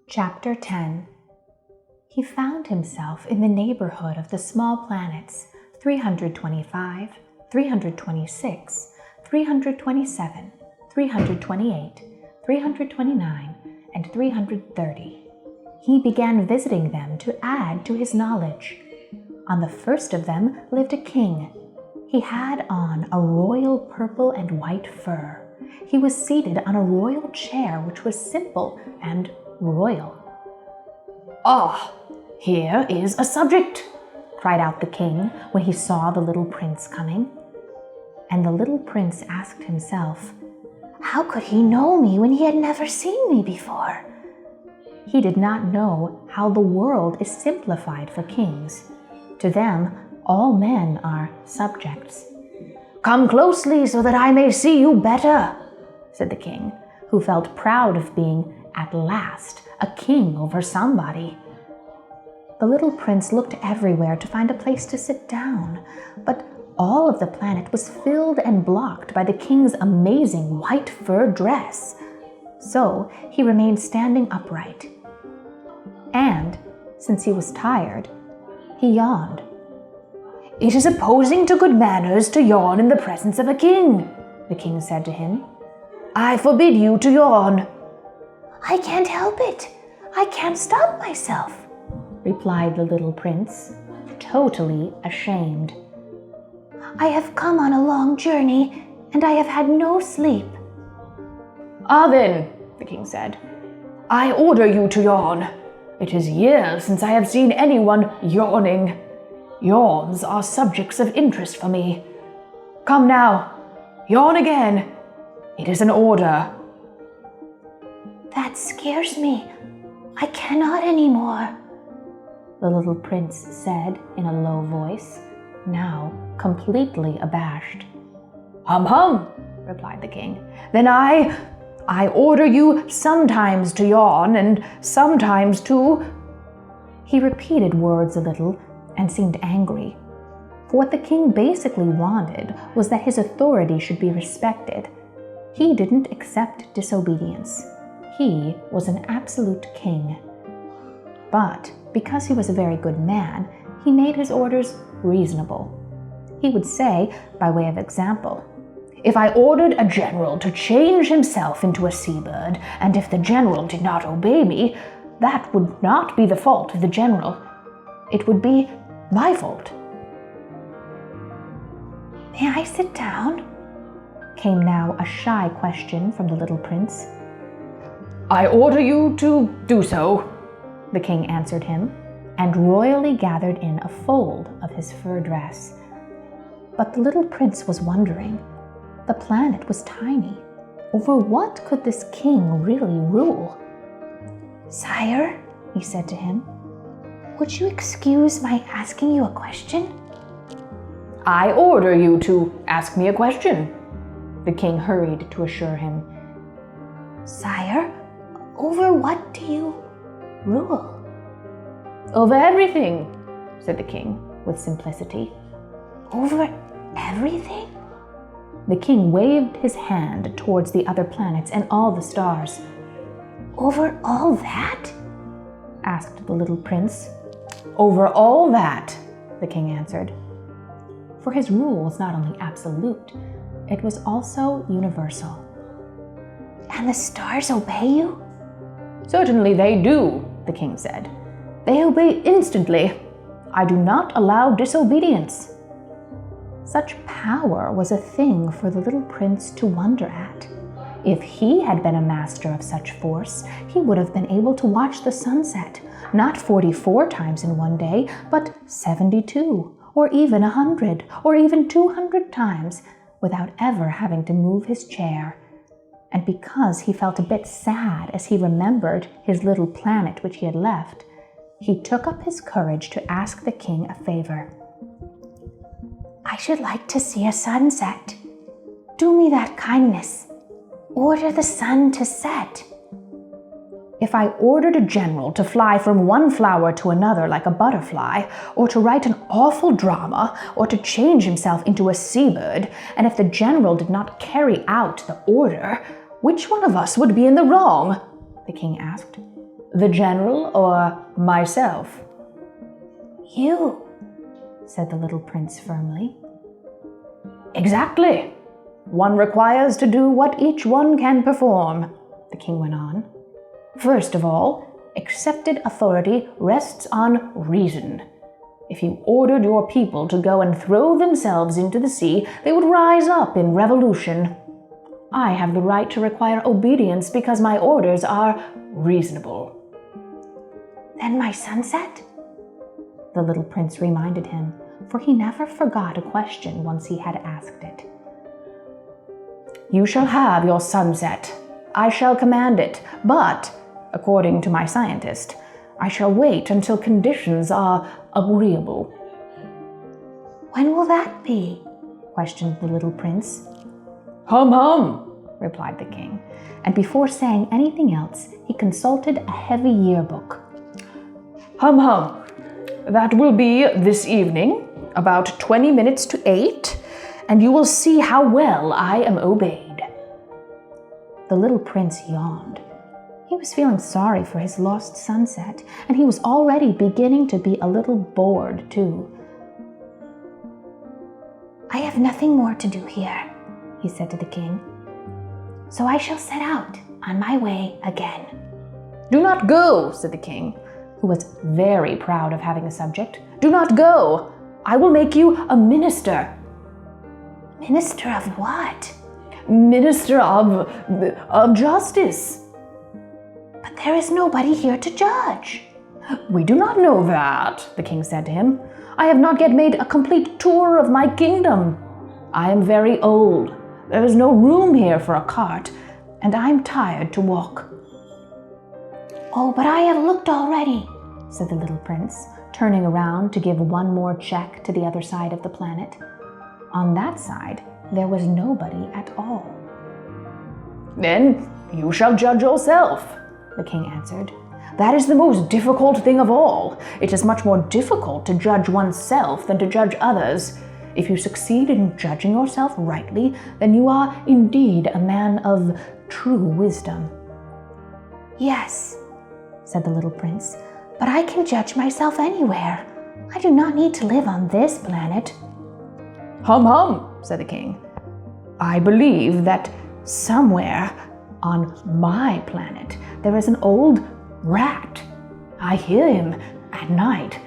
Chapter 10. He found himself in the neighborhood of the small planets 325, 326, 327, 328, 329, and 330. He began visiting them to add to his knowledge. On the first of them lived a king. He had on a royal purple and white fur. He was seated on a royal chair which was simple and royal. "Ah, here is a subject," cried out the king when he saw the little prince coming. And the little prince asked himself, how could he know me when he had never seen me before? He did not know how the world is simplified for kings. To them, all men are subjects. "Come closely so that I may see you better," said the king, who felt proud of being, at last, a king over somebody. The little prince looked everywhere to find a place to sit down, but all of the planet was filled and blocked by the king's amazing white fur dress. So he remained standing upright. And, since he was tired, he yawned. "It is opposing to good manners to yawn in the presence of a king," the king said to him. "I forbid you to yawn." "I can't help it. I can't stop myself," replied the little prince, totally ashamed. "I have come on a long journey, and I have had no sleep." "Ah then," the king said, "I order you to yawn. It is years since I have seen anyone yawning. Yawns are subjects of interest for me. Come now, yawn again. It is an order." "That scares me. I cannot anymore," the little prince said in a low voice, now completely abashed. "Hum, replied the king. "Then I order you sometimes to yawn and sometimes to—" He repeated words a little and seemed angry. For what the king basically wanted was that his authority should be respected. He didn't accept disobedience. He was an absolute king. But because he was a very good man, he made his orders reasonable. He would say, by way of example, "If I ordered a general to change himself into a seabird, and if the general did not obey me, that would not be the fault of the general. It would be my fault." "May I sit down?" came now a shy question from the little prince. "I order you to do so," the king answered him, and royally gathered in a fold of his fur dress. But the little prince was wondering. The planet was tiny. Over what could this king really rule? "Sire," he said to him, "would you excuse my asking you a question?" "I order you to ask me a question," the king hurried to assure him. "Sire, over what do you rule?" "Over everything," said the king with simplicity. "Over everything?" The king waved his hand towards the other planets and all the stars. "Over all that?" asked the little prince. "Over all that," the king answered. For his rule was not only absolute, it was also universal. "And the stars obey you?" "Certainly they do," the king said. "They obey instantly. I do not allow disobedience." Such power was a thing for the little prince to wonder at. If he had been a master of such force, he would have been able to watch the sunset, not 44 times in one day, but 72, or even 100, or even 200 times, without ever having to move his chair. And because he felt a bit sad as he remembered his little planet which he had left, he took up his courage to ask the king a favor. "I should like to see a sunset. Do me that kindness. Order the sun to set." "If I ordered a general to fly from one flower to another like a butterfly, or to write an awful drama, or to change himself into a seabird, and if the general did not carry out the order, which one of us would be in the wrong?" the king asked. The general or myself? You, said the little prince firmly. Exactly. One requires to do what each one can perform, the king went on. First of all, accepted authority rests on reason. If you ordered your people to go and throw themselves into the sea, they would rise up in revolution. I have the right to require obedience because my orders are reasonable. Then my sunset? The little prince reminded him, for he never forgot a question once he had asked it. You shall have your sunset. I shall command it, but, according to my scientist, I shall wait until conditions are agreeable. When will that be? Questioned the little prince. Hum, hum, replied the king, and before saying anything else, he consulted a heavy yearbook. Hum, hum. That will be this evening, about 20 minutes to 8, and you will see how well I am obeyed. The little prince yawned. He was feeling sorry for his lost sunset, and he was already beginning to be a little bored, too. I have nothing more to do here, he said to the king. So I shall set out on my way again. Do not go, said the king, who was very proud of having a subject. Do not go. I will make you a minister. Minister of what? Minister of justice. But there is nobody here to judge. We do not know that, the king said to him. I have not yet made a complete tour of my kingdom. I am very old. There is no room here for a cart, and I am tired to walk. Oh, but I have looked already, said the little prince, turning around to give one more check to the other side of the planet. On that side, there was nobody at all. Then you shall judge yourself, the king answered. That is the most difficult thing of all. It is much more difficult to judge oneself than to judge others. If you succeed in judging yourself rightly, then you are indeed a man of true wisdom. Yes, said the little prince, but I can judge myself anywhere. I do not need to live on this planet. Hum, hum, said the king. I believe that somewhere on my planet there is an old rat. I hear him at night.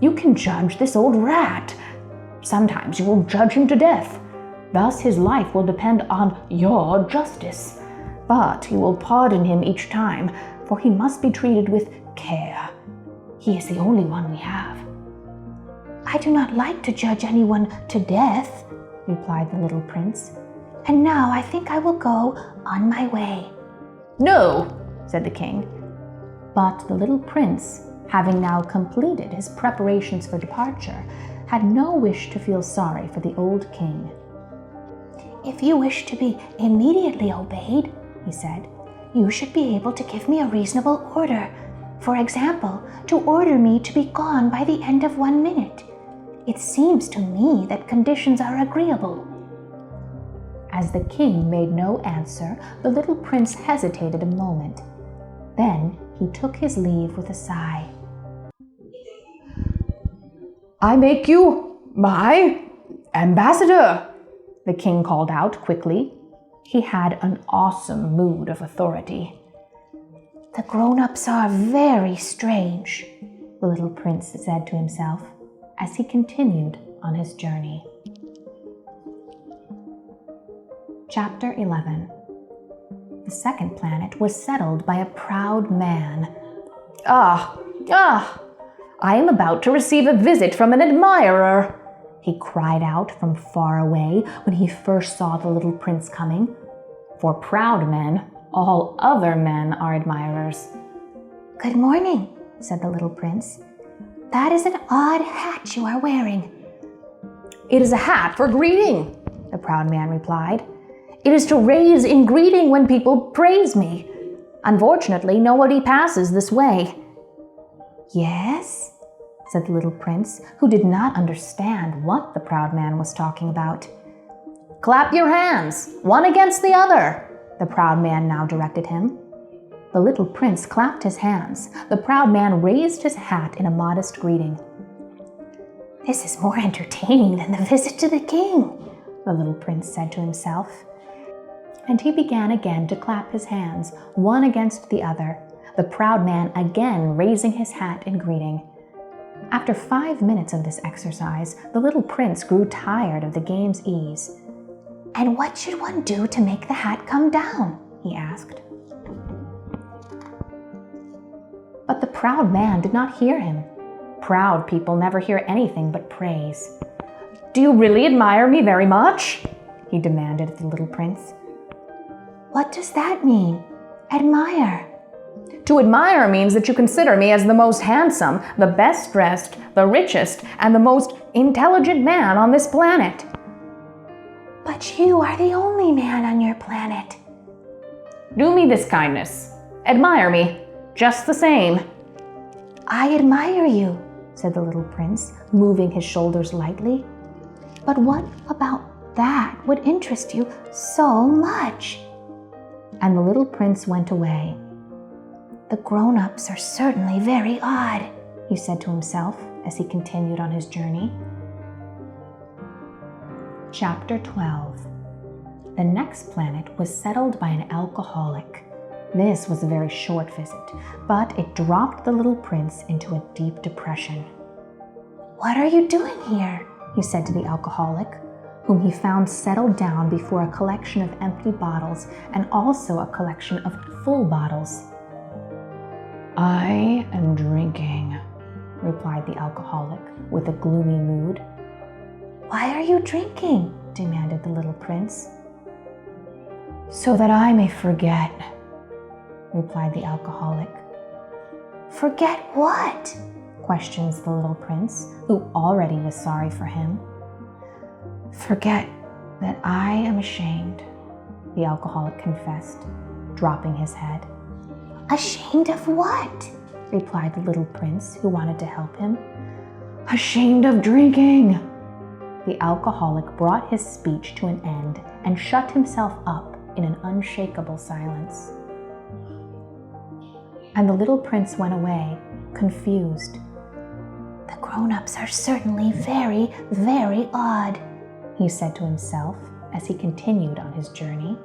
You can judge this old rat. Sometimes you will judge him to death. Thus his life will depend on your justice. But you will pardon him each time, for he must be treated with care. He is the only one we have. I do not like to judge anyone to death, replied the little prince. And now I think I will go on my way. No, said the king. But the little prince, having now completed his preparations for departure, had no wish to feel sorry for the old king. If you wish to be immediately obeyed, he said, you should be able to give me a reasonable order. For example, to order me to be gone by the end of 1 minute. It seems to me that conditions are agreeable. As the king made no answer, the little prince hesitated a moment. Then he took his leave with a sigh. I make you my ambassador, the king called out quickly. He had an awesome mood of authority. The grown-ups are very strange, the little prince said to himself as he continued on his journey. Chapter 11. The second planet was settled by a proud man. Ah, I am about to receive a visit from an admirer, he cried out from far away when he first saw the little prince coming. For proud men, all other men are admirers. Good morning, said the little prince. That is an odd hat you are wearing. It is a hat for greeting, the proud man replied. It is to raise in greeting when people praise me. Unfortunately, nobody passes this way. Yes, said the little prince, who did not understand what the proud man was talking about. Clap your hands, one against the other, the proud man now directed him. The little prince clapped his hands. The proud man raised his hat in a modest greeting. "This is more entertaining than the visit to the king," the little prince said to himself. And he began again to clap his hands, one against the other, the proud man again raising his hat in greeting. After 5 minutes of this exercise, the little prince grew tired of the game's ease. "And what should one do to make the hat come down?" he asked. But the proud man did not hear him. Proud people never hear anything but praise. "Do you really admire me very much?" he demanded of the little prince. "What does that mean? Admire?" "To admire means that you consider me as the most handsome, the best dressed, the richest, and the most intelligent man on this planet." "But you are the only man on your planet." "Do me this kindness. Admire me, just the same." "I admire you," said the little prince, moving his shoulders lightly. "But what about that would interest you so much?" And the little prince went away. "The grown-ups are certainly very odd," he said to himself as he continued on his journey. Chapter 12. The next planet was settled by an alcoholic. This was a very short visit, but it dropped the little prince into a deep depression. "What are you doing here?" he said to the alcoholic, whom he found settled down before a collection of empty bottles and also a collection of full bottles. "I am drinking," replied the alcoholic with a gloomy mood. "Why are you drinking?" demanded the little prince. "So that I may forget," replied the alcoholic. "Forget what?" questions the little prince, who already was sorry for him. "Forget that I am ashamed," the alcoholic confessed, dropping his head. "Ashamed of what?" replied the little prince, who wanted to help him. "Ashamed of drinking." The alcoholic brought his speech to an end and shut himself up in an unshakable silence. And the little prince went away, confused. "The grown-ups are certainly very, very odd," he said to himself as he continued on his journey.